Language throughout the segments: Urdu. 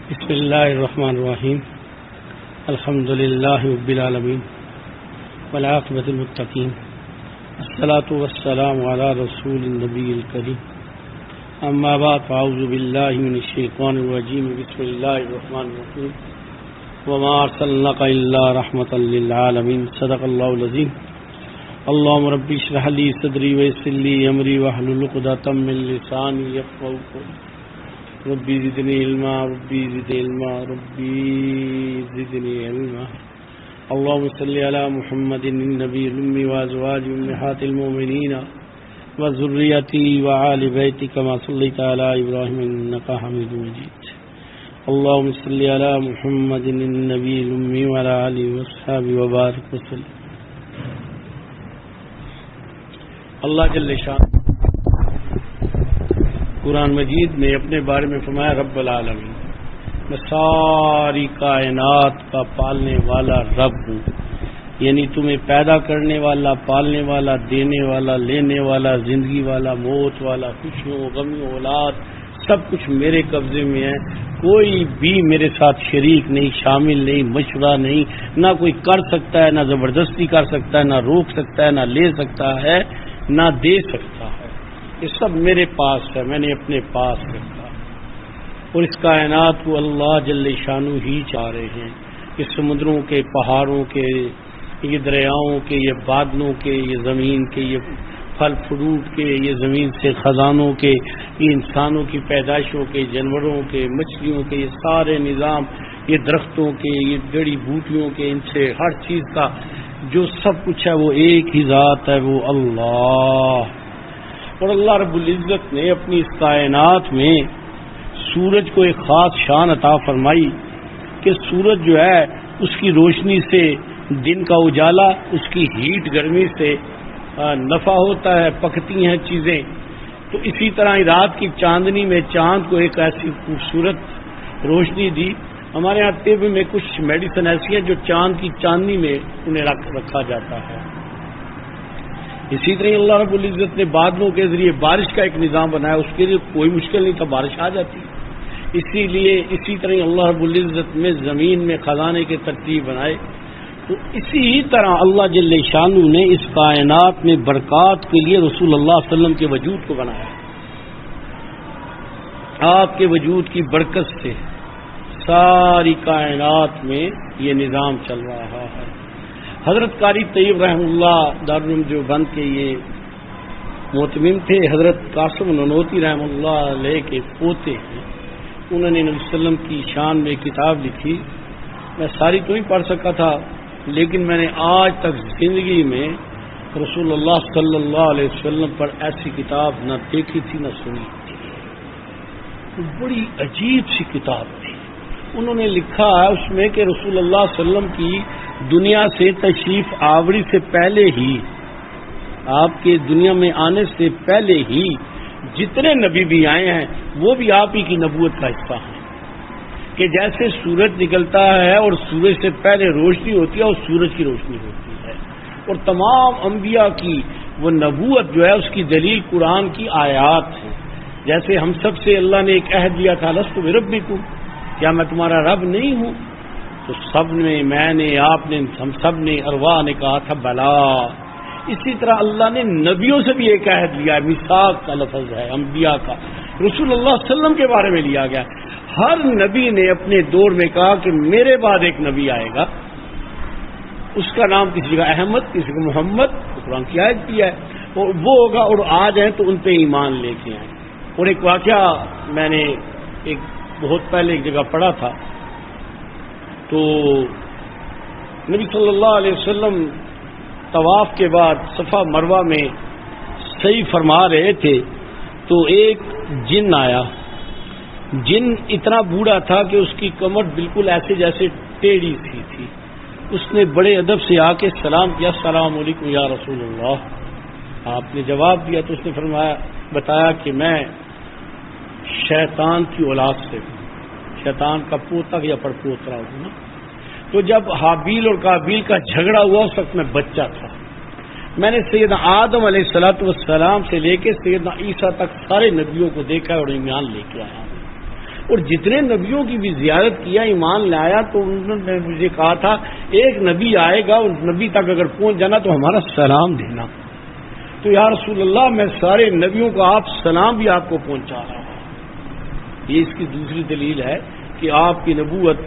بسم اللہ الرحمن الرحیم الحمد للہ رب العالمین والعاقبۃ للمتقین الصلاۃ والسلام علی رسول النبی الکریم اما بعد فاعوذ باللہ من الشیطان الرجیم بسم اللہ الرحمن الرحیم وما ارسلناک الا رحمۃ للعالمین صدق اللہ العظیم اللهم رب اشرح لي صدری ويسر لي امری واحلل عقدۃ من لسانی یفقهوا قولی ربی زدنی علما ربی زدنی علما ربی زدنی علما اللهم صل علی محمد النبی الأمی وازواج امہات المؤمنین وذریته وآل بیتہ کما صلیت علی ابراہیم انک حمید مجید اللهم صل علی محمد النبی الأمی وعلی آلہ وصحبہ وبارک وسلم۔ اللہ جل شان قرآن مجید میں اپنے بارے میں فرمایا رب العالمین، میں ساری کائنات کا پالنے والا رب ہوں، یعنی تمہیں پیدا کرنے والا، پالنے والا، دینے والا، لینے والا، زندگی والا، موت والا، خوشیوں غمیوں اولاد سب کچھ میرے قبضے میں ہے، کوئی بھی میرے ساتھ شریک نہیں، شامل نہیں، مشورہ نہیں، نہ کوئی کر سکتا ہے، نہ زبردستی کر سکتا ہے، نہ روک سکتا ہے، نہ لے سکتا ہے، نہ دے سکتا ہے، یہ سب میرے پاس ہے، میں نے اپنے پاس رکھا، اور اس کائنات کو اللہ جل شانہ ہی چاہ رہے ہیں، یہ سمندروں کے، پہاڑوں کے، یہ دریاؤں کے، یہ بادلوں کے، یہ زمین کے، یہ پھل فروٹ کے، یہ زمین سے خزانوں کے، یہ انسانوں کی پیدائشوں کے، جانوروں کے، مچھلیوں کے، یہ سارے نظام، یہ درختوں کے، یہ جڑی بوٹیوں کے، ان سے ہر چیز کا جو سب کچھ ہے وہ ایک ہی ذات ہے، وہ اللہ۔ اور اللہ رب العزت نے اپنی اس کائنات میں سورج کو ایک خاص شان عطا فرمائی کہ سورج جو ہے اس کی روشنی سے دن کا اجالا، اس کی ہیٹ گرمی سے نفع ہوتا ہے، پکتی ہیں چیزیں، تو اسی طرح رات کی چاندنی میں چاند کو ایک ایسی خوبصورت روشنی دی۔ ہمارے یہاں طب میں کچھ میڈیسن ایسی ہیں جو چاند کی چاندنی میں انہیں رکھا جاتا ہے۔ اسی طرح اللہ رب العزت نے بادلوں کے ذریعے بارش کا ایک نظام بنایا، اس کے لیے کوئی مشکل نہیں تھا، بارش آ جاتی۔ اسی طرح اللہ رب العزت نے زمین میں خزانے کے ترتیب بنائے، تو اسی ہی طرح اللہ جل شانہ نے اس کائنات میں برکات کے لیے رسول اللہ صلی اللہ علیہ وسلم کے وجود کو بنایا۔ آپ کے وجود کی برکت سے ساری کائنات میں یہ نظام چل رہا ہے۔ حضرت قاری طیب رحمہ اللہ دارالعلوم دیوبند کے یہ معتمم تھے، حضرت قاسم نانوتوی رحمہ اللہ علیہ کے پوتے ہیں، انہوں نے نبی صلی اللہ علیہ وسلم کی شان میں کتاب لکھی، میں ساری تو نہیں پڑھ سکا تھا، لیکن میں نے آج تک زندگی میں رسول اللہ صلی اللہ علیہ وسلم پر ایسی کتاب نہ دیکھی تھی نہ سنی تھی، بڑی عجیب سی کتاب تھی۔ انہوں نے لکھا ہے اس میں کہ رسول اللہ صلی اللہ علیہ وسلم کی دنیا سے تشریف آوری سے پہلے ہی، آپ کے دنیا میں آنے سے پہلے ہی جتنے نبی بھی آئے ہیں وہ بھی آپ ہی کی نبوت کا حصہ ہیں، کہ جیسے سورج نکلتا ہے اور سورج سے پہلے روشنی ہوتی ہے اور سورج کی روشنی ہوتی ہے، اور تمام انبیاء کی وہ نبوت جو ہے اس کی دلیل قرآن کی آیات ہے۔ جیسے ہم سب سے اللہ نے ایک عہد لیا تھا لست بربکم، کیا میں تمہارا رب نہیں ہوں؟ تو سب نے، میں نے، آپ نے، ہم سب نے، ارواح نے کہا تھا بلا۔ اسی طرح اللہ نے نبیوں سے بھی ایک عہد لیا، میثاق کا لفظ ہے انبیاء کا، رسول اللہ صلی اللہ علیہ وسلم کے بارے میں لیا گیا۔ ہر نبی نے اپنے دور میں کہا کہ میرے بعد ایک نبی آئے گا، اس کا نام کسی کا احمد، کسی کا محمد، قرآن کی آیت بھی ہے، اور وہ ہوگا اور آ جائیں تو ان پہ ایمان لے کے آئیں۔ اور ایک واقعہ میں نے ایک بہت پہلے ایک جگہ پڑھا تھا، تو نبی صلی اللہ علیہ وسلم طواف کے بعد صفا مروہ میں صحیح فرما رہے تھے تو ایک جن آیا، جن اتنا بوڑھا تھا کہ اس کی کمر بالکل ایسے جیسے ٹیڑھی سی تھی، اس نے بڑے ادب سے آ کے سلام کیا، السلام علیکم یا رسول اللہ۔ آپ نے جواب دیا تو اس نے بتایا کہ میں شیطان کی اولاد سے ہوں، شیطان کا پوتا یا پڑپوترا ہوں نا۔ تو جب حابیل اور قابیل کا جھگڑا ہوا اس وقت میں بچہ تھا، میں نے سیدنا آدم علیہ الصلوۃ والسلام سے لے کے سیدنا عیسیٰ تک سارے نبیوں کو دیکھا اور ایمان لے کے آیا۔ اور جتنے نبیوں کی بھی زیارت کیا ایمان لایا تو انہوں نے مجھے کہا تھا ایک نبی آئے گا اس نبی تک اگر پہنچ جانا تو ہمارا سلام دینا. تو یا رسول اللہ میں سارے نبیوں کا آپ سلام بھی آپ کو پہنچا رہا ہوں. یہ اس کی دوسری دلیل ہے کہ آپ کی نبوت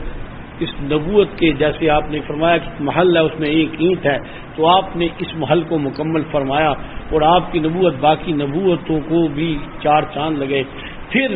اس نبوت کے جیسے آپ نے فرمایا کہ محل ہے اس میں ایک اینٹ ہے تو آپ نے اس محل کو مکمل فرمایا اور آپ کی نبوت باقی نبوتوں کو بھی 4 چاند لگے. پھر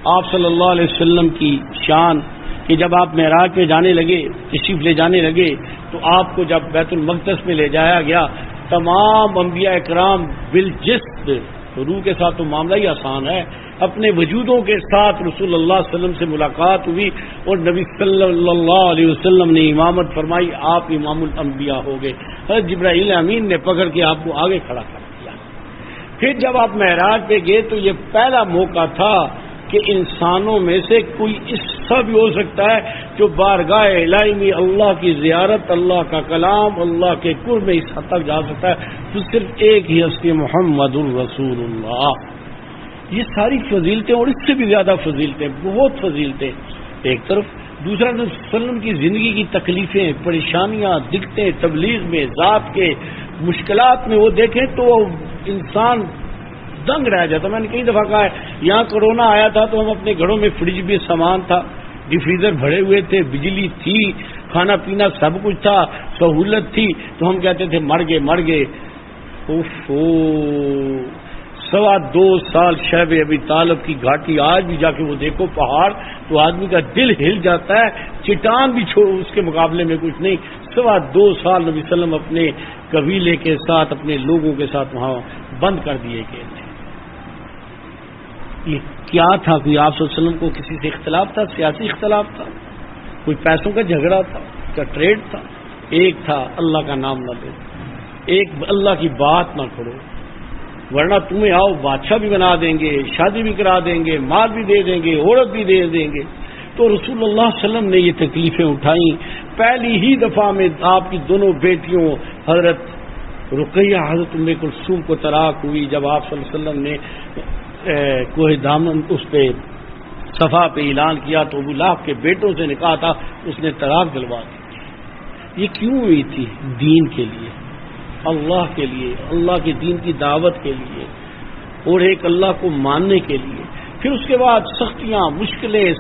آپ صلی اللہ علیہ وسلم کی شان کہ جب آپ معراج پہ جانے لگے تشریف لے جانے لگے تو آپ کو جب بیت المقدس میں لے جایا گیا تمام انبیاء اکرام بالجسد روح کے ساتھ تو معاملہ ہی آسان ہے اپنے وجودوں کے ساتھ رسول اللہ صلی اللہ علیہ وسلم سے ملاقات ہوئی اور نبی صلی اللہ علیہ وسلم نے امامت فرمائی. آپ امام الانبیاء ہو گئے. حضرت جبرائیل امین نے پکڑ کے آپ کو آگے کھڑا کر دیا. پھر جب آپ معراج پہ گئے تو یہ پہلا موقع تھا کہ انسانوں میں سے کوئی ایسا بھی ہو سکتا ہے جو بارگاہ الہی میں اللہ کی زیارت اللہ کا کلام اللہ کے قرب میں اس حد تک جا سکتا ہے تو صرف ایک ہی ہستی محمد الرسول اللہ. یہ ساری فضیلتیں اور اس سے بھی زیادہ فضیلتیں بہت فضیلتیں ایک طرف. دوسرا نبی صلی اللہ علیہ وسلم کی زندگی کی تکلیفیں پریشانیاں دقتیں تبلیغ میں ذات کے مشکلات میں وہ دیکھیں تو انسان دنگ رہ جاتا. میں نے کئی دفعہ کہا ہے یہاں کرونا آیا تھا تو ہم اپنے گھروں میں فریج بھی سامان تھا ڈیفریزر بھرے ہوئے تھے بجلی تھی کھانا پینا سب کچھ تھا سہولت تھی تو ہم کہتے تھے مر گئے. 2.25 سال شیب ابی طالب کی گھاٹی آج بھی جا کے وہ دیکھو پہاڑ تو آدمی کا دل ہل جاتا ہے. چٹان بھی چھوڑو اس کے مقابلے میں کچھ نہیں. 2.25 سال نبی صلی اللہ علیہ وسلم اپنے قبیلے کے ساتھ اپنے لوگوں کے ساتھ وہاں بند کر دیے گئے تھے. یہ کیا تھا کوئی آپ صلی اللہ علیہ وسلم کو کسی سے اختلاف تھا سیاسی اختلاف تھا کوئی پیسوں کا جھگڑا تھا کیا ٹریڈ تھا. ایک تھا اللہ کا نام نہ لو ایک اللہ کی بات نہ کرو ورنہ تمہیں آؤ بادشاہ بھی بنا دیں گے شادی بھی کرا دیں گے مال بھی دے دیں گے عورت بھی دے دیں گے. تو رسول اللہ صلی اللہ علیہ وسلم نے یہ تکلیفیں اٹھائیں. پہلی ہی دفعہ میں آپ کی دونوں بیٹیوں حضرت رقیہ حضرت ام کلثوم کو طلاق ہوئی جب آپ صلی اللہ علیہ وسلم نے کوہ دامن اس پہ صفا پہ اعلان کیا تو ابو لہب کے بیٹوں سے نکاح تھا اس نے طلاق دلوا دی. یہ کیوں ہوئی تھی؟ دین کے لیے اللہ کے لیے اللہ کے دین کی دعوت کے لیے اور ایک اللہ کو ماننے کے لیے. پھر اس کے بعد سختیاں مشکلیں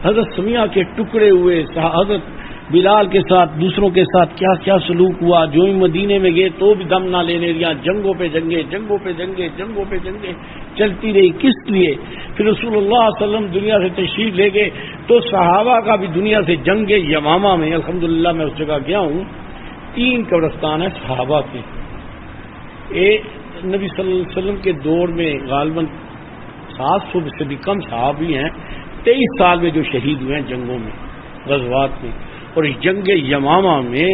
حضرت سمیہ کے ٹکڑے ہوئے حضرت بلال کے ساتھ دوسروں کے ساتھ کیا کیا سلوک ہوا. جو ہی مدینے میں گئے تو بھی دم نہ لینے دیا جنگوں پہ جنگیں چلتی رہی. کس لیے؟ پھر رسول اللہ صلی اللہ علیہ وسلم دنیا سے تشریف لے گئے تو صحابہ کا بھی دنیا سے جنگ یمامہ میں الحمدللہ میں اس جگہ گیا ہوں 3 قبرستان ہیں صحابہ کے. نبی صلی اللہ علیہ وسلم کے دور میں غالباً 700 سے بھی کم صحابی ہیں 23 سال میں جو شہید ہوئے ہیں جنگوں میں غزوات میں. اور اس جنگ یمامہ میں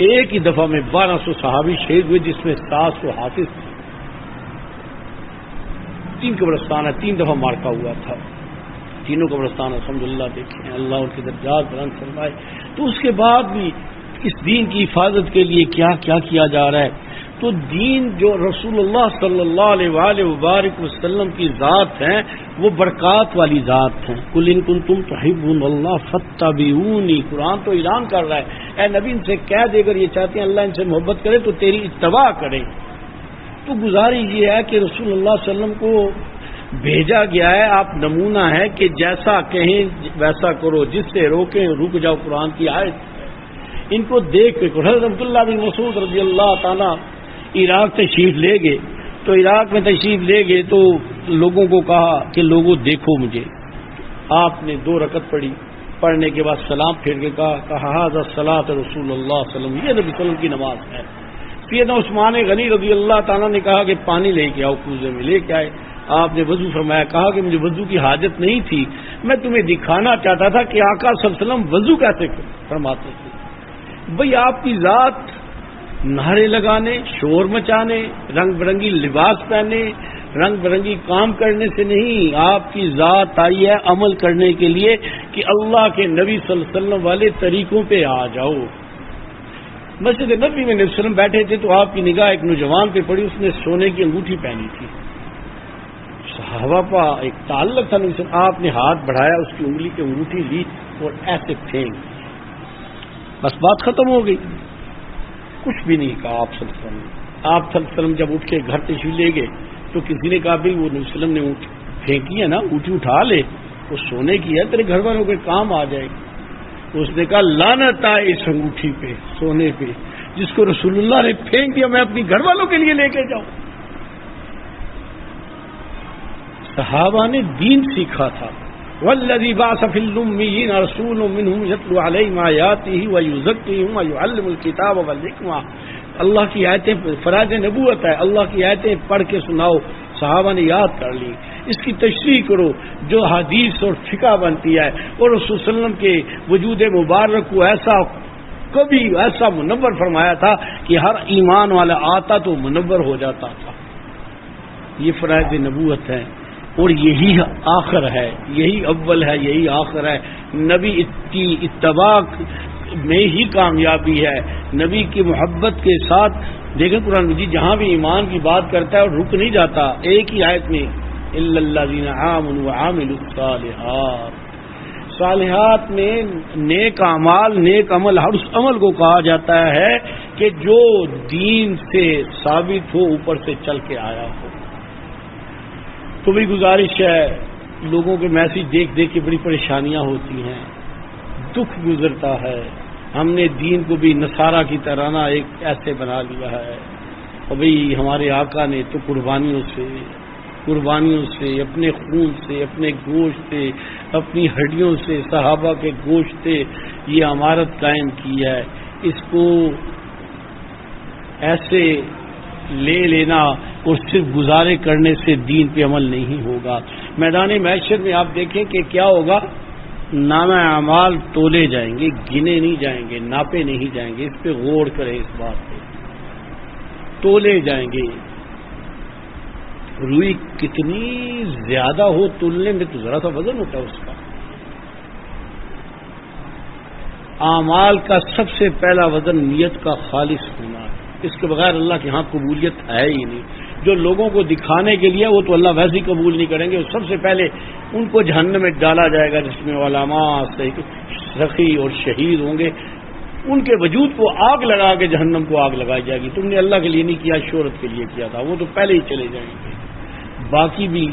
ایک ہی دفعہ میں 1200 صحابی شہید ہوئے جس میں 700 حافظ تھے. 3 قبرستان ہے 3 دفعہ مارکا ہوا تھا. تینوں قبرستان الحمدللہ دیکھیں اللہ ان کے درجات بلند فرمائے. تو اس کے بعد بھی اس دین کی حفاظت کے لیے کیا کیا کیا جا رہا ہے. تو دین جو رسول اللہ صلی اللہ علیہ وآلہ وبارک وسلم کی ذات ہیں وہ برکات والی ذات ہیں. قل ان کنتم تحبون اللہ فاتبعونی. قرآن تو اعلان کر رہا ہے اے نبی ان سے کہہ دے اگر یہ چاہتے ہیں اللہ ان سے محبت کرے تو تیری اتباع کریں. تو گزارش یہ ہے کہ رسول اللہ صلی اللہ علیہ وسلم کو بھیجا گیا ہے آپ نمونہ ہے کہ جیسا کہیں ویسا کرو جس سے روکیں رک جاؤ. قرآن کی آیت ان کو دیکھ کے حضرت عبداللہ بن مسعود رضی اللہ تعالیٰ عراق تشریف لے گئے تو عراق میں تشریف لے گئے تو لوگوں کو کہا کہ لوگوں دیکھو مجھے. آپ نے 2 رکعت پڑھی پڑھنے کے بعد سلام پھیر کے کہا ھذا الصلاۃ رسول اللہ صلی اللہ علیہ وسلم. یہ نبی صلی اللہ علیہ وسلم کی نماز ہے. سیدنا عثمان غنی رضی اللہ تعالیٰ نے کہا کہ پانی لے کے آؤ. کوزے میں لے کے آئے. آپ نے وضو فرمایا. کہا کہ مجھے وضو کی حاجت نہیں تھی میں تمہیں دکھانا چاہتا تھا کہ آقا صلی اللہ علیہ وسلم وضو کیسے فرماتے تھے. بھئی آپ کی ذات نعرے لگانے شور مچانے رنگ برنگی لباس پہنے رنگ برنگی کام کرنے سے نہیں. آپ کی ذات آئی ہے عمل کرنے کے لیے کہ اللہ کے نبی صلی اللہ علیہ وسلم والے طریقوں پہ آ جاؤ. مسجد نبوی میں نبی صلی اللہ علیہ وسلم بیٹھے تھے تو آپ کی نگاہ ایک نوجوان پہ پڑی. اس نے سونے کی انگوٹھی پہنی تھی. ہوا پا ایک تعلق تھا نبی صلی اللہ علیہ وسلم، آپ نے ہاتھ بڑھایا، اس کی انگلی کی انگوٹھی لی اور ایسے پھینک دی، بس بات ختم ہو گئی، کچھ بھی نہیں کہا آپ صلی اللہ علیہ وسلم نے۔ آپ صلی اللہ علیہ وسلم جب اٹھ کے گھر تشریف لے گئے تو کسی نے کہا بھائی وہ نبی صلی اللہ علیہ وسلم نے پھینکی ہے نا، انگوٹھی اٹھا لے، وہ سونے کی ہے، تیرے گھر والوں کے کام آ جائے گی۔ اس نے کہا لعنت آئے اس انگوٹھی پہ، سونے پہ، جس کو رسول اللہ نے پھینک دیا، میں اپنی گھر والوں کے لیے لے کے جاؤں۔ صحابہ نے دین سیکھا تھا، والذی بعث فی الامین رسول منہم یتلو علیہم آیاتہ ویزکیہم ویعلم الکتاب والحکمہ۔ اللہ کی آیتیں فراز نبوت ہے، اللہ کی آیتیں پڑھ کے سناؤ، صحابہ نے یاد کر لی، اس کی تشریح کرو جو حدیث اور فقہ بنتی ہے، اور رسول صلی اللہ علیہ وسلم کے وجود مبارک کو ایسا کبھی ایسا منور فرمایا تھا کہ ہر ایمان والا آتا تو منور ہو جاتا تھا۔ یہ فرائض نبوت ہے، اور یہی آخر ہے، یہی اول ہے، یہی آخر ہے۔ نبی کی اتباع میں ہی کامیابی ہے، نبی کی محبت کے ساتھ۔ دیکھیں قرآن مجید جہاں بھی ایمان کی بات کرتا ہے اور رک نہیں جاتا، ایک ہی آیت میں الا الذین آمنوا وعملوا الصالحات، صالحات میں نیک اعمال، نیک عمل، ہر اس عمل کو کہا جاتا ہے کہ جو دین سے ثابت ہو، اوپر سے چل کے آیا ہو۔ تو بھی گزارش ہے، لوگوں کے میسج دیکھ دیکھ کے بڑی پریشانیاں ہوتی ہیں، دکھ گزرتا ہے۔ ہم نے دین کو بھی نصارہ کی طرح نہ ایک ایسے بنا لیا ہے، اور بھئی ہمارے آقا نے تو قربانیوں سے، اپنے خون سے، اپنے گوشت سے، اپنی ہڈیوں سے، صحابہ کے گوشت سے یہ امارت قائم کی ہے۔ اس کو ایسے لے لینا اور صرف گزارے کرنے سے دین پہ عمل نہیں ہوگا۔ میدان محشر میں آپ دیکھیں کہ کیا ہوگا، نامہ اعمال تولے جائیں گے، گنے نہیں جائیں گے، ناپے نہیں جائیں گے۔ اس پہ غور کریں، اس بات پہ تولے جائیں گے۔ روئی کتنی زیادہ ہو تولنے میں تو ذرا سا وزن ہوتا ہے اس کا۔ اعمال کا سب سے پہلا وزن نیت کا خالص ہونا ہے، اس کے بغیر اللہ کے ہاں قبولیت ہے ہی نہیں۔ جو لوگوں کو دکھانے کے لیے وہ تو اللہ ویسے ہی قبول نہیں کریں گے، سب سے پہلے ان کو جہنم میں ڈالا جائے گا جس میں علماء، سخی اور شہید ہوں گے، ان کے وجود کو آگ لگا کے جہنم کو آگ لگائی جائے گی۔ تم نے اللہ کے لیے نہیں کیا، شہرت کے لیے کیا تھا، وہ تو پہلے ہی چلے جائیں گے۔ باقی بھی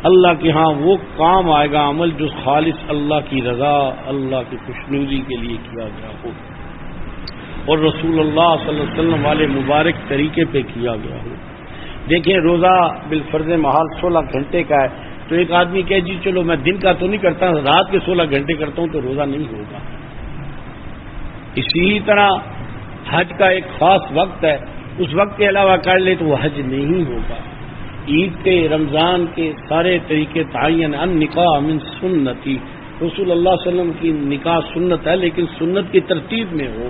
اللہ کے ہاں وہ کام آئے گا، عمل جو خالص اللہ کی رضا، اللہ کی خوشنودی کے لیے کیا گیا ہو، اور رسول اللہ صلی اللہ علیہ وسلم والے مبارک طریقے پہ کیا گیا ہو۔ دیکھیں روزہ بالفرض محال 16 گھنٹے کا ہے، تو ایک آدمی کہے جی چلو میں دن کا تو نہیں کرتا، رات کے 16 گھنٹے کرتا ہوں، تو روزہ نہیں ہوگا۔ اسی طرح حج کا ایک خاص وقت ہے، اس وقت کے علاوہ کر لے تو وہ حج نہیں ہوگا۔ عید کے، رمضان کے سارے طریقے تعین، ان نکاح من سنتی، رسول اللہ صلی اللہ علیہ وسلم کی نکاح سنت ہے، لیکن سنت کی ترتیب میں ہو،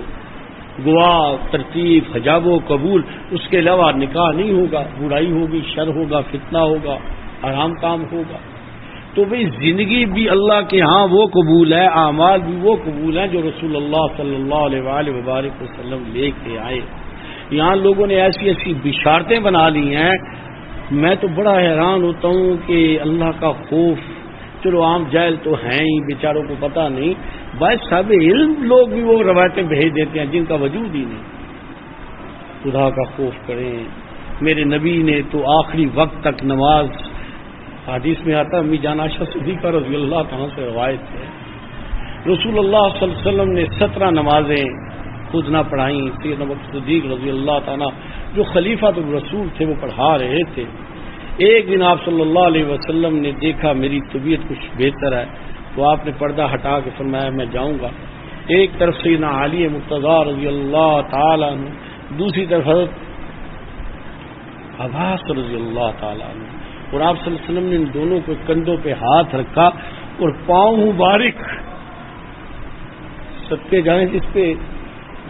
گواہ، ترتیب، حجاب و قبول، اس کے علاوہ نکاح نہیں ہوگا، برائی ہوگی، شر ہوگا، فتنہ ہوگا، حرام کام ہوگا۔ تو بھئی زندگی بھی اللہ کے ہاں وہ قبول ہے، اعمال بھی وہ قبول ہیں جو رسول اللہ صلی اللہ علیہ وآلہ وبارک وسلم لے کے آئے۔ یہاں لوگوں نے ایسی ایسی بشارتیں بنا لی ہیں، میں تو بڑا حیران ہوتا ہوں کہ اللہ کا خوف، چلو عام جاہل تو ہیں ہی، بیچاروں کو پتہ نہیں، بھائی صاحب علم لوگ بھی وہ روایتیں بھیج دیتے ہیں جن کا وجود ہی نہیں۔ خدا کا خوف کریں۔ میرے نبی نے تو آخری وقت تک نماز، حدیث میں آتا ہے امی جان عائشہ صدیقہ رضی اللہ تعالیٰ سے روایت ہے، رسول اللہ صلی اللہ علیہ وسلم نے 17 نمازیں خود نہ پڑھائیں، سیدنا ابوبکر صدیق رضی اللہ تعالیٰ جو خلیفۃ الرسول تھے وہ پڑھا رہے تھے۔ ایک دن آپ صلی اللہ علیہ وسلم نے دیکھا میری طبیعت کچھ بہتر ہے، تو آپ نے پردہ ہٹا کے فرمایا میں جاؤں گا۔ ایک طرف سیدنا علی مرتضیٰ رضی اللہ تعالیٰ عنہ، دوسری طرف حضرت عباس رضی اللہ تعالیٰ عنہ، اور آپ صلی اللہ علیہ وسلم نے ان دونوں کے کندھوں پہ ہاتھ رکھا اور پاؤں مبارک صدقے جانے جس پہ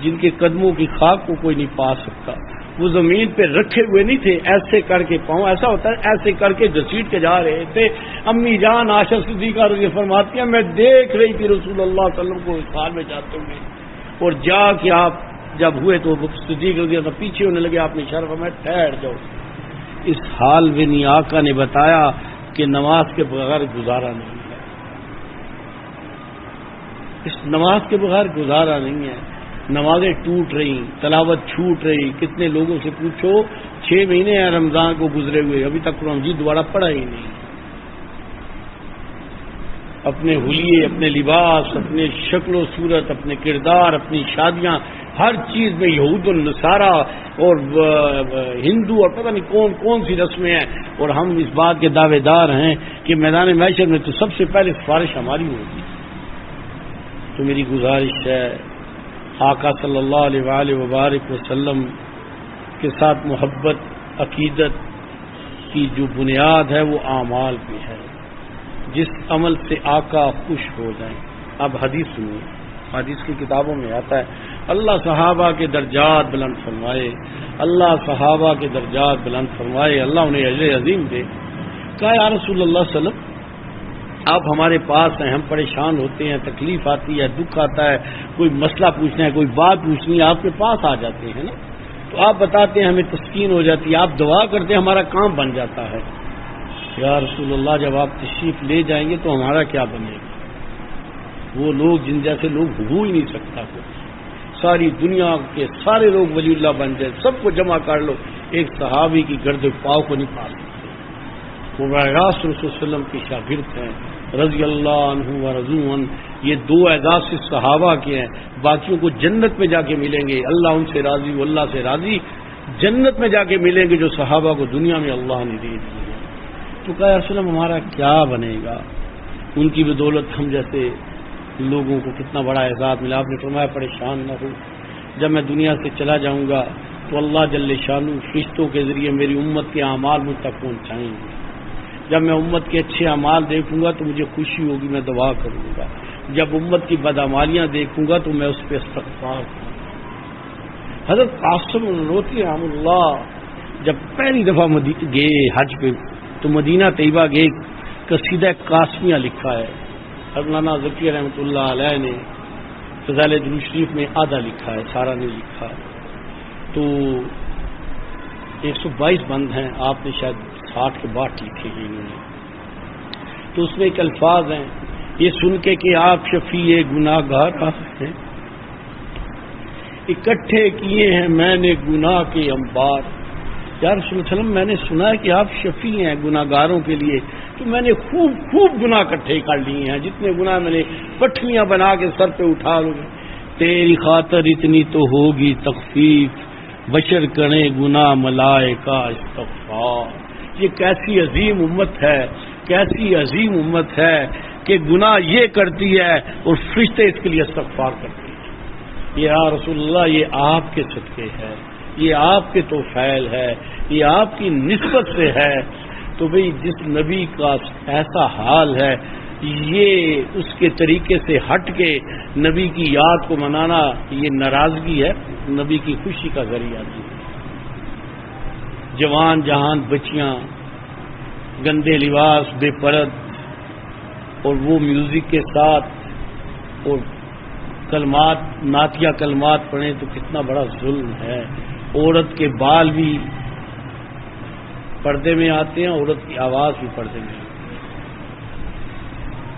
جن کے قدموں کی خاک کو کوئی نہیں پا سکتا، وہ زمین پہ رکھے ہوئے نہیں تھے، ایسے کر کے پاؤں، ایسا ہوتا ہے ایسے کر کے گھسیٹ کے جا رہے تھے۔ امی جان عائشہ صدیقہ رضی اللہ فرماتی ہیں میں دیکھ رہی تھی رسول اللہ صلی اللہ علیہ وسلم کو وصال میں جاتے ہوئے، اور جا کے آپ جب ہوئے تو صدیق رضی اللہ پیچھے ہونے لگے، آپ نے اشارہ فرمایا ٹھہر جاؤ۔ اس حال میں آقا نے بتایا کہ نماز کے بغیر گزارا نہیں ہے، اس نماز کے بغیر گزارا نہیں ہے۔ نمازیں ٹوٹ رہی، تلاوت چھوٹ رہی، کتنے لوگوں سے پوچھو 6 مہینے ہیں رمضان کو گزرے ہوئے، ابھی تک قرآن مجید دوبارہ پڑھا ہی نہیں۔ اپنے حلیے، اپنے لباس، اپنے شکل و صورت، اپنے کردار، اپنی شادیاں، ہر چیز میں یہود النصارہ اور ہندو اور پتہ نہیں کون کون سی رسمیں ہیں، اور ہم اس بات کے دعوے دار ہیں کہ میدان محشر میں تو سب سے پہلے سفارش ہماری ہوگی۔ تو میری گزارش ہے آقا صلی اللہ علیہ وآلہ وبارک وسلم کے ساتھ محبت، عقیدت کی جو بنیاد ہے وہ اعمال پہ ہے، جس عمل سے آقا خوش ہو جائیں۔ اب حدیث سنیے، حدیث کی کتابوں میں آتا ہے اللہ صحابہ کے درجات بلند فرمائے، اللہ صحابہ کے درجات بلند فرمائے، اللہ انہیں اجر عظیم دے۔ کہا یا رسول اللہ صلی اللہ علیہ وسلم آپ ہمارے پاس ہیں، ہم پریشان ہوتے ہیں، تکلیف آتی ہے، دکھ آتا ہے، کوئی مسئلہ پوچھنا ہے، کوئی بات پوچھنی ہے، آپ کے پاس آ جاتے ہیں نا، تو آپ بتاتے ہیں، ہمیں تسکین ہو جاتی ہے، آپ دعا کرتے ہیں، ہمارا کام بن جاتا ہے۔ یا رسول اللہ جب آپ تشریف لے جائیں گے تو ہمارا کیا بنے گا؟ وہ لوگ جن جیسے لوگ ہو ہی نہیں سکتا، ساری دنیا کے سارے لوگ ولی اللہ بن جائے، سب کو جمع کر لو، ایک صحابی کی گرد پاؤ کو نہیں پا سکتے۔ وہ براہ راست رسول صلی اللہ علیہ وسلم کے شاگرد ہیں، رضی اللہ عنہ و رضوا عنہ، یہ 2 اعزاز سے صحابہ کے ہیں، باقیوں کو جنت میں جا کے ملیں گے، اللہ ان سے راضی، وہ اللہ سے راضی، جنت میں جا کے ملیں گے جو صحابہ کو دنیا میں اللہ نے دے دی ہے۔ تو کہا یا رسول اللہ ہمارا کیا بنے گا؟ ان کی بدولت ہم جیسے لوگوں کو کتنا بڑا اعزاز ملا۔ آپ نے فرمایا پریشان نہ ہو، جب میں دنیا سے چلا جاؤں گا تو اللہ جل شانہ فرشتوں کے ذریعے میری امت کے اعمال مجھ تک پہنچائیں گے، جب میں امت کے اچھے اعمال دیکھوں گا تو مجھے خوشی ہوگی، میں دعا کروں گا، جب امت کی بدعمالیاں دیکھوں گا تو میں اس پہ استغفار کروں گا۔ حضرت قاسم نانوتوی رحمہ اللہ جب پہلی دفعہ گئے حج پہ تو مدینہ طیبہ گئے، قصیدہ قاسمیہ لکھا ہے، حضرت مولانا ذکی رحمۃ اللہ علیہ نے فضائل درود شریف میں آدھا لکھا ہے، سارا نہیں لکھا، تو 122 بند ہیں، آپ نے شاید 60 کے بعد لکھے ہیں انہوں نے۔ تو اس میں ایک الفاظ ہیں، یہ سن کے کہ آپ شفیع گناہ گار ہیں، اکٹھے کیے ہیں میں نے گناہ کے انبار۔ یا رسول اللہ صلی اللہ علیہ وسلم میں نے سنا ہے کہ آپ شفیع ہیں گناہ گاروں کے لیے، تو میں نے خوب خوب گناہ اکٹھے کر لیے ہیں، جتنے گناہ میں نے پٹھنیاں بنا کے سر پہ اٹھا لوں، تیری خاطر اتنی تو ہوگی تخفیف، بشر کرے گناہ ملائکہ استغفار۔ یہ کیسی عظیم امت ہے، کیسی عظیم امت ہے کہ گناہ یہ کرتی ہے اور فرشتے اس کے لیے استغفار کرتے ہیں۔ یہ یا رسول اللہ یہ آپ کے صدقے ہے، یہ آپ کے توفیل ہے، یہ آپ کی نسبت سے ہے۔ تو بھئی جس نبی کا ایسا حال ہے، یہ اس کے طریقے سے ہٹ کے نبی کی یاد کو منانا یہ ناراضگی ہے، نبی کی خوشی کا ذریعہ نہیں۔ جوان جہان بچیاں گندے لباس بے پرد اور وہ میوزک کے ساتھ اور کلمات نعتیہ کلمات پڑھیں تو کتنا بڑا ظلم ہے۔ عورت کے بال بھی پردے میں آتے ہیں، عورت کی آواز بھی پردے میں آتی ہے۔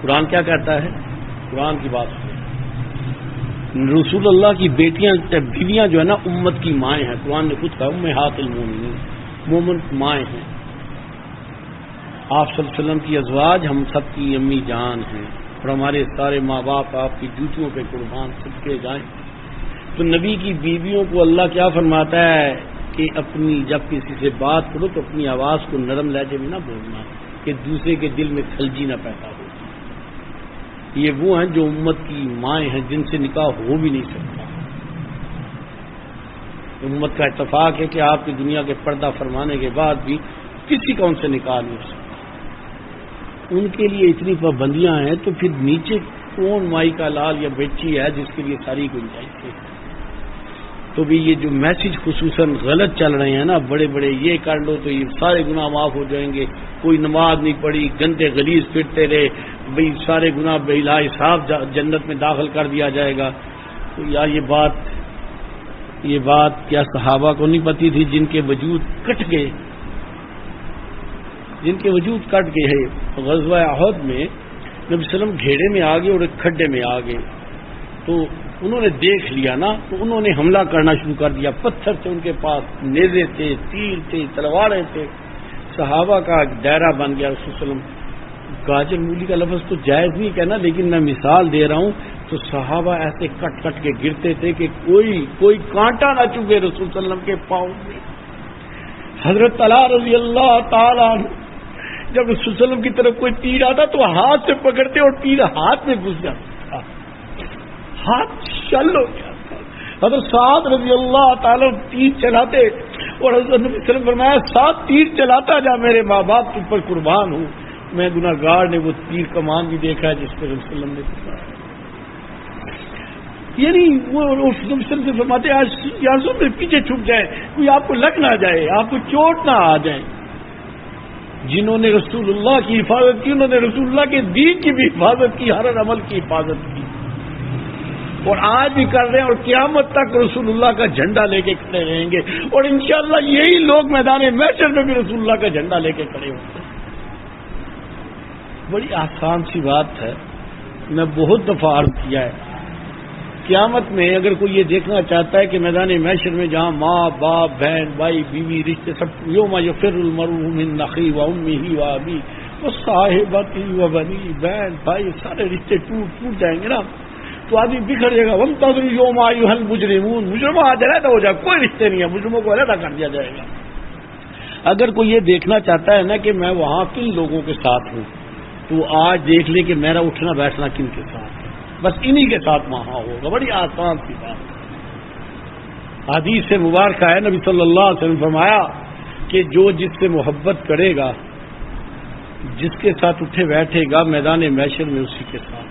قرآن کیا کہتا ہے؟ قرآن کی بات سنیں، رسول اللہ کی بیٹیاں بیویاں جو ہے نا امت کی مائیں ہیں، قرآن نے خود کہا امہات المومنین، مومن مائیں ہیں۔ آپ صلی اللہ علیہ وسلم کی ازواج ہم سب کی امی جان ہیں، اور ہمارے سارے ماں باپ آپ کی جوتیوں پہ قربان صدقے جائیں۔ تو نبی کی بیویوں کو اللہ کیا فرماتا ہے کہ اپنی جب کسی سے بات کرو تو اپنی آواز کو نرم لہجے میں نہ بولنا کہ دوسرے کے دل میں خلجی نہ پیدا ہو۔ یہ وہ ہیں جو امت کی مائیں ہیں، جن سے نکاح ہو بھی نہیں سکتا۔ امت کا اتفاق ہے کہ آپ کی دنیا کے پردہ فرمانے کے بعد بھی کسی کا ان سے نکاح نہیں ہو سکتا۔ ان کے لیے اتنی پابندیاں ہیں تو پھر نیچے کون مائی کا لال یا بیٹی ہے جس کے لیے ساری گنجائش ہے؟ تو بھی یہ جو میسج خصوصاً غلط چل رہے ہیں نا، بڑے بڑے یہ کر لو تو یہ سارے گناہ معاف ہو جائیں گے، کوئی نماز نہیں پڑھی، گندے غلیظ پھرتے رہے، بھئی سارے گناہ بلا حساب جنت میں داخل کر دیا جائے گا۔ تو یار یہ بات کیا صحابہ کو نہیں پتی تھی جن کے وجود کٹ گئے، جن کے وجود کٹ گئے. غزوہ احد میں نبی صلی اللہ علیہ وسلم گھیڑے میں آ گئے اور ایک کھڈے میں آ گئے. تو انہوں نے دیکھ لیا نا، تو انہوں نے حملہ کرنا شروع کر دیا. پتھر تھے ان کے پاس، نیزے تھے، تیر تھے، تلواریں تھے. صحابہ کا دائرہ بن گیا. رسول صلی اللہ علیہ وسلم، گاجر مولی کا لفظ تو جائز نہیں کہنا، لیکن میں مثال دے رہا ہوں. تو صحابہ ایسے کٹ کٹ کے گرتے تھے کہ کوئی کانٹا نہ چبھے رسول صلی اللہ علیہ وسلم کے پاؤں میں. حضرت علی رضی اللہ تعالیٰ عنہ جب رسول صلی اللہ علیہ وسلم کی طرف کوئی تیر آتا تو ہاتھ سے پکڑتے اور تیر ہاتھ میں گھس جاتا تھا، ہاتھ شل ہو گیا تھا. حضرت سعد رضی اللہ تعالیٰ تیر چلاتے اور حضرت نبی صلی اللہ علیہ وسلم فرمایا سعد تیر چلاتا جا، میرے ماں باپ تم پر قربان ہوں. میں گناہگار نے وہ تیر کمان بھی دیکھا ہے جس پر رسول صلی اللہ علیہ وسلم نے پکڑا. یعنی وہ سے فرماتے یارزوں میں پیچھے چھپ جائے، کوئی آپ کو لگ نہ جائے، آپ کو چوٹ نہ آ جائے. جنہوں نے رسول اللہ کی حفاظت کی انہوں نے رسول اللہ کے دین کی بھی حفاظت کی، ہر عمل کی حفاظت کی، اور آج بھی کر رہے ہیں، اور قیامت تک رسول اللہ کا جھنڈا لے کے کھڑے رہیں گے. اور انشاءاللہ یہی لوگ میدان محشر میں بھی رسول اللہ کا جھنڈا لے کے کھڑے ہوتے ہیں. بڑی آسان سی بات ہے، میں بہت دفعہ عرض کیا ہے. قیامت میں اگر کوئی یہ دیکھنا چاہتا ہے کہ میدان محشر میں جہاں ماں باپ بہن بھائی بیوی رشتے سب یوم یفر المرء من اخیہ و امہ و ابیہ و صاحبتہ و بنیہ، بہن بھائی سارے رشتے ٹوٹ جائیں گے نا، تو آدمی بکھر جائے گا. وانتظروا یوم ایھا المجرمون، مجرموں آج علیحدہ ہو جائے، کوئی رشتے نہیں ہے، مجرموں کو علیحدہ کر دیا جائے گا. اگر کوئی یہ دیکھنا چاہتا ہے نا کہ میں وہاں کن لوگوں کے ساتھ ہوں، تو آج دیکھ لے کہ میرا اٹھنا بیٹھنا کن کے ساتھ ہے، بس انہی کے ساتھ وہاں ہوگا. بڑی آسان سی بات. حدیث مبارکہ ہے، نبی صلی اللہ علیہ وسلم فرمایا کہ جو جس سے محبت کرے گا، جس کے ساتھ اٹھے بیٹھے گا میدان محشر میں اسی کے ساتھ.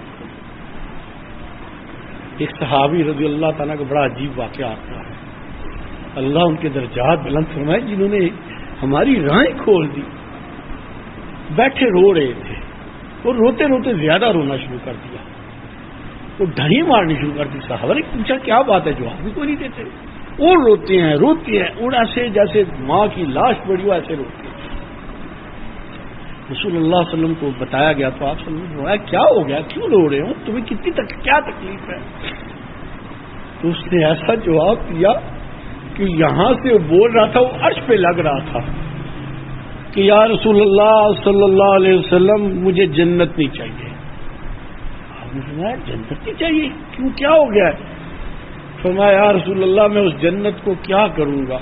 ایک صحابی رضی اللہ تعالیٰ کا بڑا عجیب واقعہ آتا ہے. اللہ ان کے درجات بلند فرمائے، جنہوں نے ہماری راہیں کھول دی. بیٹھے رو رہے تھے اور روتے روتے زیادہ رونا شروع کر دیا، وہ ڈھائی مارنی شروع کر دی. صحابہ نے پوچھا کیا بات ہے، جواب بھی کوئی نہیں دیتے، اور روتے ہیں اور ایسے جیسے ماں کی لاش پڑی ہو ایسے روتے ہیں. رسول اللہ صلی اللہ علیہ وسلم کو بتایا گیا تو آپ صلی اللہ علیہ وسلم کیا ہو گیا، کیوں رو رہے ہو، تمہیں کتنی کیا تکلیف ہے. تو اس نے ایسا جواب دیا کہ یہاں سے وہ بول رہا تھا، وہ عرش پہ لگ رہا تھا کہ یا رسول اللہ صلی اللہ علیہ وسلم مجھے جنت نہیں چاہیے. فرمایا جنت نہیں چاہیے کیوں، کیا ہو گیا ہے؟ فرمایا یا رسول اللہ میں اس جنت کو کیا کروں گا،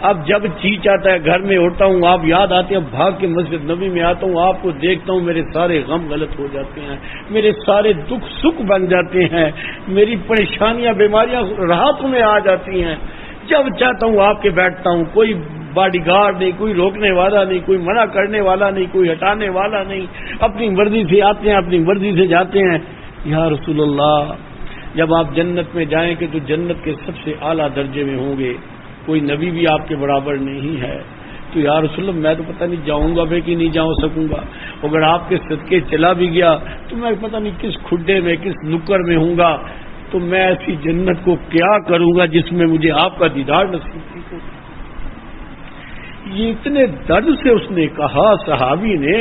اب جب جی چاہتا ہے گھر میں اٹھتا ہوں، آپ یاد آتے ہیں، بھاگ کے مسجد نبی میں آتا ہوں، آپ کو دیکھتا ہوں، میرے سارے غم غلط ہو جاتے ہیں، میرے سارے دکھ سکھ بن جاتے ہیں، میری پریشانیاں بیماریاں راحتوں میں آ جاتی ہیں. جب چاہتا ہوں آپ کے بیٹھتا ہوں، کوئی باڈی گارڈ نہیں، کوئی روکنے والا نہیں، کوئی منع کرنے والا نہیں، کوئی ہٹانے والا نہیں، اپنی مرضی سے آتے ہیں، اپنی مرضی سے جاتے ہیں. یا رسول اللہ جب آپ جنت میں جائیں گے تو جنت کے سب سے اعلیٰ درجے میں ہوں گے، کوئی نبی بھی آپ کے برابر نہیں ہے. تو یا رسول اللہ میں تو پتہ نہیں جاؤں گا بھی کہ نہیں جاؤ سکوں گا، اگر آپ کے صدقے چلا بھی گیا تو میں پتہ نہیں کس کھڈے میں کس نکر میں ہوں گا. تو میں ایسی جنت کو کیا کروں گا جس میں مجھے آپ کا دیدار نصیب ہو. یہ اتنے درد سے اس نے کہا، صحابی نے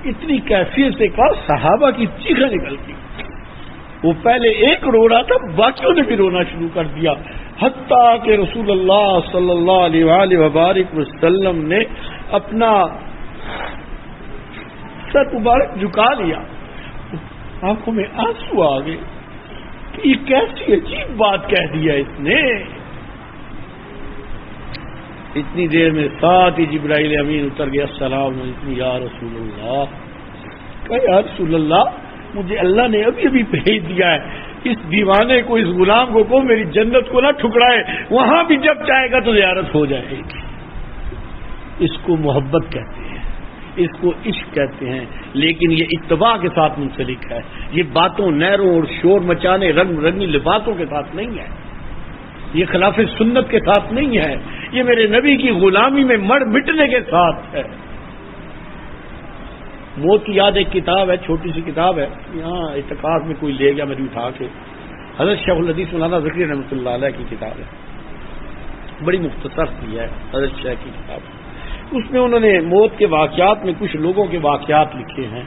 اتنی کیفیت سے کہا، صحابہ کی چیخیں نکل گئی. وہ پہلے ایک رو رہا تھا، باقیوں نے بھی رونا شروع کر دیا، حتیٰ کہ رسول اللہ صلی اللہ علیہ وآلہ وبارک وسلم نے اپنا سر مبارک جھکا لیا، آنکھوں میں آنسو آ گئے کہ یہ کیسی عجیب بات کہہ دیا اس نے. اتنی دیر میں ساتھ ہی جبرائیل امین اتر گیا، السلام علیکم یا رسول اللہ. کہا یا رسول اللہ مجھے اللہ نے ابھی ابھی بھیج دیا ہے، اس دیوانے کو، اس غلام کو میری جنت کو نہ ٹھکرائے، وہاں بھی جب چاہے گا تو زیارت ہو جائے گی. اس کو محبت کہتے ہیں، اس کو عشق کہتے ہیں، لیکن یہ اتباع کے ساتھ منسلک ہے. یہ باتوں نہروں اور شور مچانے رنگ رنگی لباسوں کے ساتھ نہیں ہے، یہ خلاف سنت کے ساتھ نہیں ہے، یہ میرے نبی کی غلامی میں مر مٹنے کے ساتھ ہے. موت کی یاد ایک کتاب ہے، چھوٹی سی کتاب ہے، یہاں اعتکاف میں کوئی لے گیا میری اٹھا کے، حضرت شیخ الحدیث مولانا ذکری رحمۃ اللہ علیہ کی کتاب ہے، بڑی مختصر سی ہے حضرت شیخ کی کتاب. اس میں انہوں نے موت کے واقعات میں کچھ لوگوں کے واقعات لکھے ہیں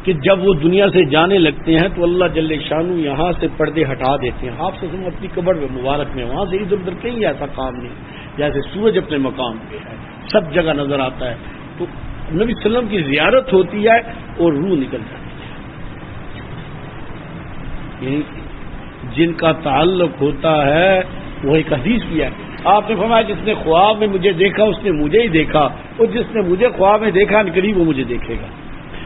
کہ جب وہ دنیا سے جانے لگتے ہیں تو اللہ جل شانو یہاں سے پردے ہٹا دیتے ہیں. آپ سے اپنی قبر میں مبارک میں وہاں سے ادھر ادھر کہیں ایسا کام نہیں, جیسے سورج اپنے مقام پہ ہے سب جگہ نظر آتا ہے. تو نبی صلی اللہ علیہ وسلم کی زیارت ہوتی ہے اور روح نکل جاتی ہے. یعنی جن کا تعلق ہوتا ہے وہ ایک حدیث بھی ہے. آپ نے فرمایا جس نے خواب میں مجھے دیکھا اس نے مجھے ہی دیکھا, اور جس نے مجھے خواب میں دیکھا قریب وہ مجھے دیکھے گا.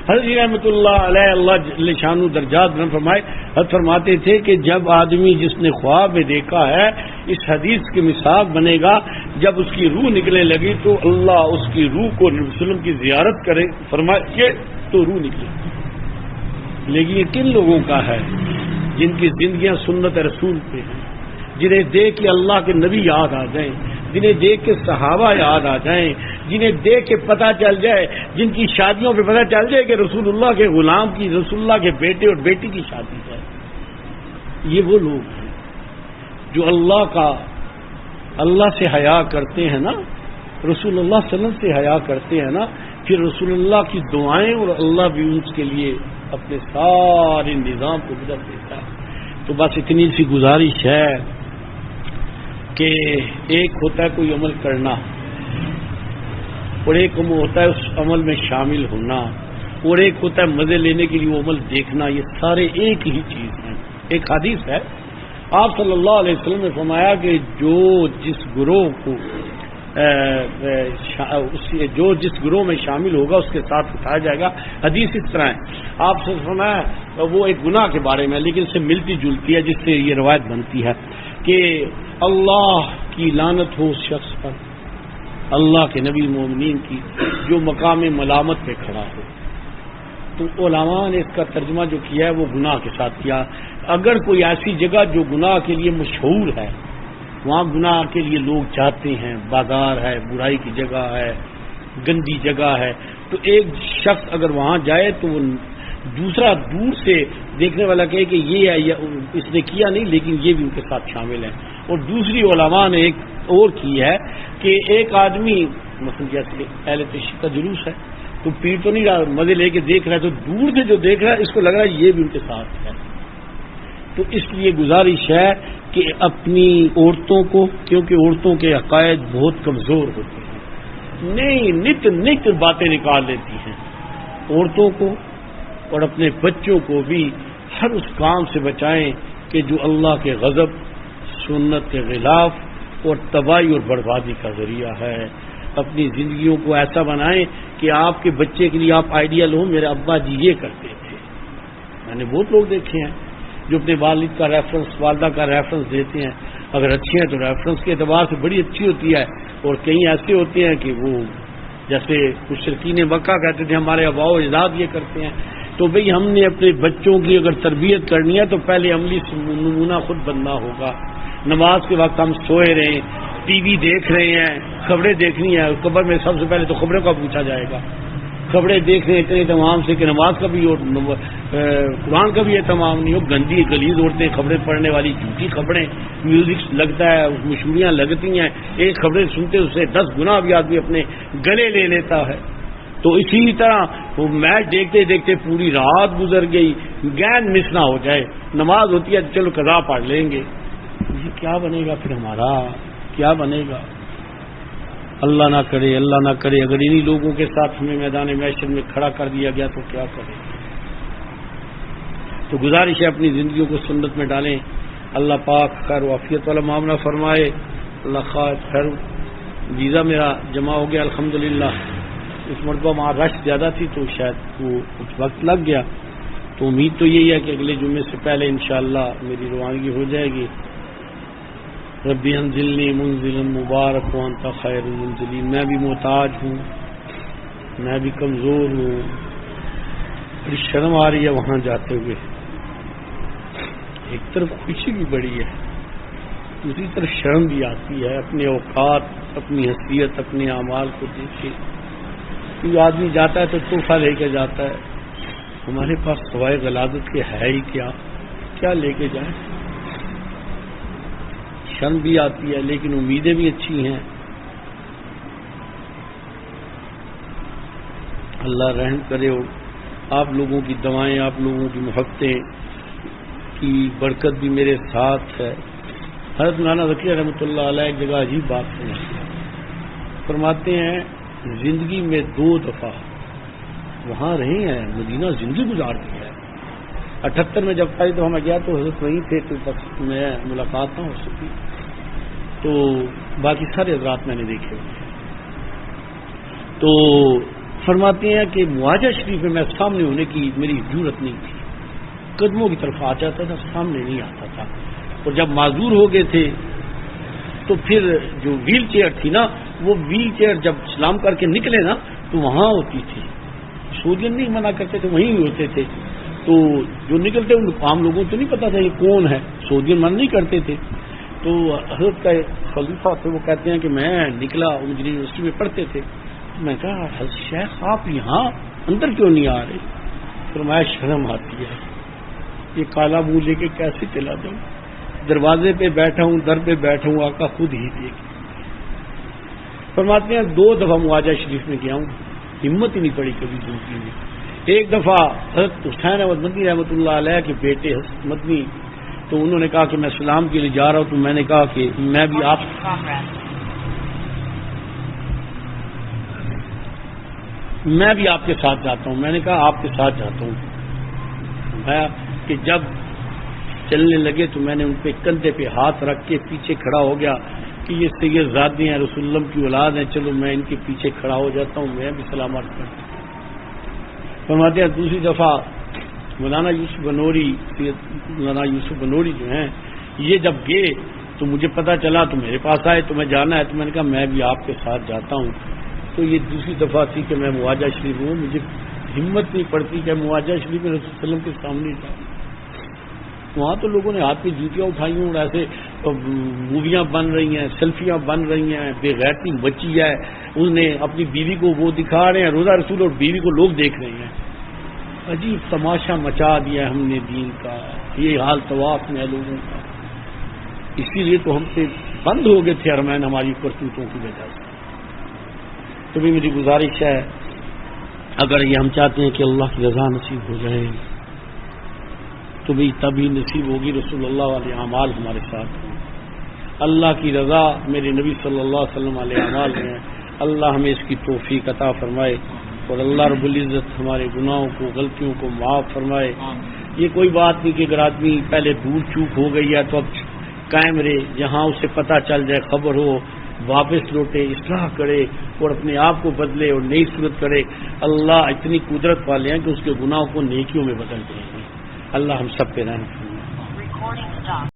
حضرت رحمۃ اللہ علیہ اللہ جل شانہ درجات بلند فرمائے, حضرت فرماتے تھے کہ جب آدمی جس نے خواب میں دیکھا ہے اس حدیث کی مثال بنے گا, جب اس کی روح نکلنے لگی تو اللہ اس کی روح کو نبی صلی اللہ علیہ وسلم کی زیارت کرے فرمائے تو روح نکلے. لیکن یہ کن لوگوں کا ہے جن کی زندگیاں سنت رسول پہ ہیں, جنہیں دیکھ کے اللہ کے نبی یاد آ جائیں, جنہیں دیکھ کے صحابہ یاد آ جائیں, جنہیں دیکھ کے پتہ چل جائے, جن کی شادیوں پہ پتہ چل جائے کہ رسول اللہ کے غلام کی, رسول اللہ کے بیٹے اور بیٹی کی شادی ہے. یہ وہ لوگ ہیں جو اللہ سے حیا کرتے ہیں نا, رسول اللہ صلی اللہ علیہ وسلم سے حیا کرتے ہیں نا, پھر رسول اللہ کی دعائیں اور اللہ بھی ان کے لیے اپنے سارے نظام کو بدل دیتا ہے. تو بس اتنی سی گزارش ہے کہ ایک ہوتا ہے کوئی عمل کرنا, اور ایک ہوتا ہے اس عمل میں شامل ہونا, اور ایک ہوتا ہے مزے لینے کے لیے وہ عمل دیکھنا. یہ سارے ایک ہی چیز ہیں. ایک حدیث ہے آپ صلی اللہ علیہ وسلم نے فرمایا کہ جو جس گروہ میں شامل ہوگا اس کے ساتھ اٹھایا جائے گا. حدیث اس طرح ہے, آپ سے فرمایا وہ ایک گناہ کے بارے میں لیکن اس سے ملتی جلتی ہے, جس سے یہ روایت بنتی ہے کہ اللہ کی لعنت ہو اس شخص پر, اللہ کے نبی مومنین کی جو مقام ملامت پہ کھڑا ہو. تو علماء نے اس کا ترجمہ جو کیا ہے وہ گناہ کے ساتھ کیا. اگر کوئی ایسی جگہ جو گناہ کے لیے مشہور ہے, وہاں گناہ کے لیے لوگ جاتے ہیں, بازار ہے, برائی کی جگہ ہے, گندی جگہ ہے, تو ایک شخص اگر وہاں جائے تو وہ دوسرا دور سے دیکھنے والا کہے کہ یہ ہے, اس نے کیا نہیں لیکن یہ بھی ان کے ساتھ شامل ہے. اور دوسری علماء نے ایک اور کی ہے کہ ایک آدمی مثلا جیسے اہل تشیع کا جلوس ہے تو پیر تو نہیں رہا, مزے لے کے دیکھ رہا ہے, تو دور سے جو دیکھ رہا ہے اس کو لگ رہا ہے یہ بھی ان کے ساتھ ہے. تو اس لیے گزارش ہے کہ اپنی عورتوں کو, کیونکہ عورتوں کے عقائد بہت کمزور ہوتے ہیں, نت باتیں نکال لیتی ہیں, عورتوں کو اور اپنے بچوں کو بھی ہر اس کام سے بچائیں کہ جو اللہ کے غضب, سنت کے خلاف اور تباہی اور بربادی کا ذریعہ ہے. اپنی زندگیوں کو ایسا بنائیں کہ آپ کے بچے کے لیے آپ آئیڈیل ہوں. میرے ابا جی یہ کرتے تھے. میں نے بہت لوگ دیکھے ہیں جو اپنے والد کا ریفرنس, والدہ کا ریفرنس دیتے ہیں. اگر اچھے ہیں تو ریفرنس کے اعتبار سے بڑی اچھی ہوتی ہے, اور کئی ایسے ہوتے ہیں کہ وہ جیسے مشرکین مکہ کہتے تھے ہمارے آباء و اجداد یہ کرتے ہیں. تو بھئی ہم نے اپنے بچوں کی اگر تربیت کرنی ہے تو پہلے عملی نمونہ خود بننا ہوگا. نماز کے وقت ہم سوئے رہیں, ٹی وی دیکھ رہے ہیں, خبریں دیکھنی ہے, قبر میں سب سے پہلے تو خبروں کا پوچھا جائے گا. خبریں دیکھ رہے ہیں اتنے اہتمام سے کہ نماز کا بھی اور قرآن کا بھی اہتمام نہیں ہو. گندی گلیز عورتیں خبریں پڑھنے والی جھوٹی خبریں, میوزک لگتا ہے, مشہوریاں لگتی ہیں, ایک خبریں سنتے اسے 10 گنا بھی آدمی اپنے گلے لے لیتا ہے. تو اسی طرح وہ میچ دیکھتے دیکھتے پوری رات گزر گئی, گیند مس نہ ہو جائے, نماز ہوتی ہے چلو قضا پڑھ لیں گے. یہ کیا بنے گا پھر ہمارا, کیا بنے گا؟ اللہ نہ کرے, اللہ نہ کرے اگر انہی لوگوں کے ساتھ ہمیں میدان محشر میں کھڑا کر دیا گیا تو کیا کریں. تو گزارش ہے اپنی زندگیوں کو سنت میں ڈالیں. اللہ پاک خیر و عافیت والا معاملہ فرمائے. اللہ خیر. ویزا میرا جمع ہو گیا الحمدللہ. اس مرتبہ وہاں رش زیادہ تھی تو شاید وہ کچھ وقت لگ گیا. تو امید تو یہی ہے کہ اگلے جمعے سے پہلے انشاءاللہ میری روانگی ہو جائے گی. ربی انزلنی منزلا مبارک وانت خیر المنزلین. میں بھی محتاج ہوں, میں بھی کمزور ہوں, بڑی شرم آ رہی ہے وہاں جاتے ہوئے. ایک طرف خوشی بھی بڑی ہے, دوسری طرف شرم بھی آتی ہے. اپنے اوقات, اپنی حیثیت, اپنے اعمال کو دیکھ کے کوئی آدمی جاتا ہے تو تحفہ لے کے جاتا ہے. ہمارے پاس سوائے غلاظت کے ہے ہی کیا لے کے جائیں. شرم بھی آتی ہے لیکن امیدیں بھی اچھی ہیں. اللہ رحم کرے اور آپ لوگوں کی دعائیں، آپ لوگوں کی محبتیں کی برکت بھی میرے ساتھ ہے۔ حضرت مولانا ذکیہ رحمۃ اللہ علیہ ایک جگہ عجیب بات فرماتے ہیں، زندگی میں 2 دفعہ وہاں رہے ہیں، مدینہ زندگی گزار دی ہے۔ 78 میں جب پہلی دفعہ میں گیا تو حضرت وہیں تھے، تو بس میں ملاقات نہ ہو سکی، تو باقی سارے حضرات میں نے دیکھے ہوئے۔ تو فرماتے ہیں کہ معاجہ شریف میں سامنے ہونے کی میری جرأت نہیں تھی، قدموں کی طرف آ جاتا تھا، سامنے نہیں آتا تھا، اور جب معذور ہو گئے تھے تو پھر جو ویل چیئر تھی نا، وہ ویل چیئر جب سلام کر کے نکلے نا تو وہاں ہوتی تھی، سعودین نہیں منع کرتے تھے، وہیں ہوتے تھے، تو جو نکلتے ان عام لوگوں کو نہیں پتا تھا یہ کون ہے، سعودین منع نہیں کرتے تھے۔ تو حضرت کا خلیفہ تھے، وہ کہتے ہیں کہ میں نکلا، مجھے یونیورسٹی میں پڑھتے تھے، میں کہا حضرت شیخ آپ یہاں اندر کیوں نہیں آ رہے؟ فرمایا شرم آتی ہے، یہ کالا منہ لے کے کیسے چلا جاؤں، دروازے پہ بیٹھا ہوں، در پہ بیٹھا ہوں، آقا خود ہی دیکھ۔ فرماتے ہیں 2 دفعہ معاجہ شریف میں گیا ہوں، ہمت ہی نہیں پڑی کبھی زندگی میں۔ ایک دفعہ حضرت حسین احمد مدنی رحمۃ اللہ علیہ کے بیٹے حضرت مدنی، تو انہوں نے کہا کہ میں سلام کے لیے جا رہا ہوں، تو میں نے کہا کہ میں بھی آپ کے ساتھ جاتا ہوں، میں نے کہا آپ کے ساتھ جاتا ہوں۔ میں کہ جب چلنے لگے تو میں نے ان پہ کندھے پہ ہاتھ رکھ کے پیچھے کھڑا ہو گیا کہ یہ سید زادی ہیں، رسول اللہ کی اولاد ہیں، چلو میں ان کے پیچھے کھڑا ہو جاتا ہوں، میں بھی سلام عرض کرتا ہوں۔ فرماتے ہیں دوسری دفعہ مولانا یوسف بنوری، مولانا یوسف بنوری جو ہیں، یہ جب گئے تو مجھے پتا چلا، تو میرے پاس آئے، تو میں جانا ہے، تو میں نے کہا میں بھی آپ کے ساتھ جاتا ہوں۔ تو یہ دوسری دفعہ تھی کہ میں معاجہ شریف ہوں، مجھے ہمت نہیں پڑتی کہ معاجہ شریف میں رسول اللہ کے سامنے جاؤں۔ وہاں تو لوگوں نے ہاتھ میں جوتیاں اٹھائی ہوں، ایسے موویاں بن رہی ہیں، سیلفیاں بن رہی ہیں، بے غیرتی بچی ہے، اس نے اپنی بیوی کو وہ دکھا رہے ہیں، روزہ رسول، اور بیوی کو لوگ دیکھ رہے ہیں۔ عجیب تماشا مچا دیا ہے ہم نے دین کا، یہ حال طواف میں ہے لوگوں کا۔ اسی لیے تو ہم سے بند ہو گئے تھے حرمین ہماری کرتوتوں کی وجہ سے۔ تو بھی میری گزارش ہے، اگر یہ ہم چاہتے ہیں کہ اللہ کی رضا نصیب ہو جائے تو بھی تبھی نصیب ہوگی رسول اللہ علیہ اعمال ہمارے ساتھ ہوں۔ اللہ کی رضا میرے نبی صلی اللہ علیہ وسلم علیہ اعمال میں، اللہ ہمیں اس کی توفیق عطا فرمائے، اور اللہ رب العزت ہمارے گناہوں کو، غلطیوں کو معاف فرمائے۔ یہ کوئی بات نہیں کہ اگر آدمی پہلے دور چوک ہو گئی ہے تو اب قائم رہے، جہاں اسے پتہ چل جائے، خبر ہو، واپس لوٹے، اصلاح کرے اور اپنے آپ کو بدلے اور نئی صورت کرے۔ اللہ اتنی قدرت والے ہیں کہ اس کے گناہوں کو نیکیوں میں بدل دیں گے۔ اللہ ہم سب پہ رحم فرمائے۔